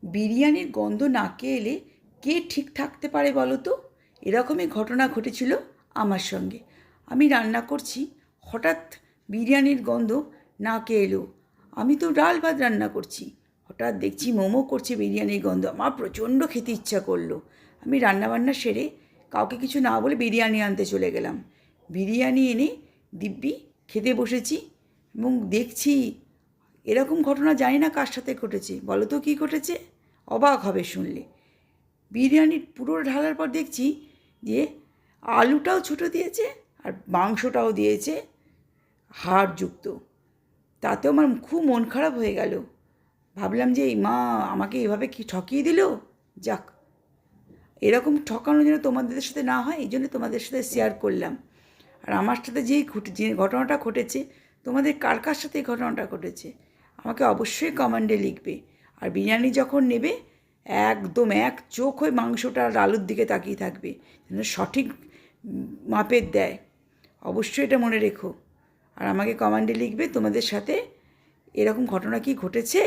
বিরিয়ানির গন্ধ নাকে এলে কে ঠিক থাকতে পারে বলো তো? এরকমই ঘটনা ঘটেছিল আমার সঙ্গে। আমি রান্না করছি, হঠাৎ বিরিয়ানির গন্ধ নাকে এলো। আমি তো ডাল ভাত রান্না করছি, হঠাৎ দেখছি মোমো করছে, বিরিয়ানির গন্ধ। আমার প্রচণ্ড খেতে ইচ্ছা করলো। আমি রান্নাবান্না সেরে কাউকে কিছু না বলে বিরিয়ানি আনতে চলে গেলাম। বিরিয়ানি এনে দিব্যি খেতে বসেছি এবং দেখছি এরকম ঘটনা জানি না কার সাথে ঘটেছে। বলো তো কী ঘটেছে? অবাক হবে শুনলে। বিরিয়ানির পুরো ঢালার পর দেখছি যে আলুটাও ছোটো দিয়েছে আর মাংসটাও দিয়েছে হাড়যুক্ত। তাতেও আমার খুব মন খারাপ হয়ে গেল। ভাবলাম যে এই মা আমাকে এভাবে কি ঠকিয়ে দিল। যাক, এরকম ঠকানো যেন তোমাদের সাথে না হয়, এই জন্য তোমাদের সাথে শেয়ার করলাম। আর আমার সাথে যে ঘটনাটা ঘটেছে, তোমাদের কার কার সাথে এই ঘটনাটা ঘটেছে আমাকে অবশ্যই কমেন্টে লিখবে। আর বিরিয়ানি যখন নেবে একদম এক চোখ হয়ে মাংসটা আর আলুর দিকে তাকিয়ে থাকবে, যেন সঠিক মাপের দেয়। অবশ্যই এটা মনে রেখো। আর আমাকে কমেন্টে লিখবে তোমাদের সাথে এরকম ঘটনা কি ঘটেছে।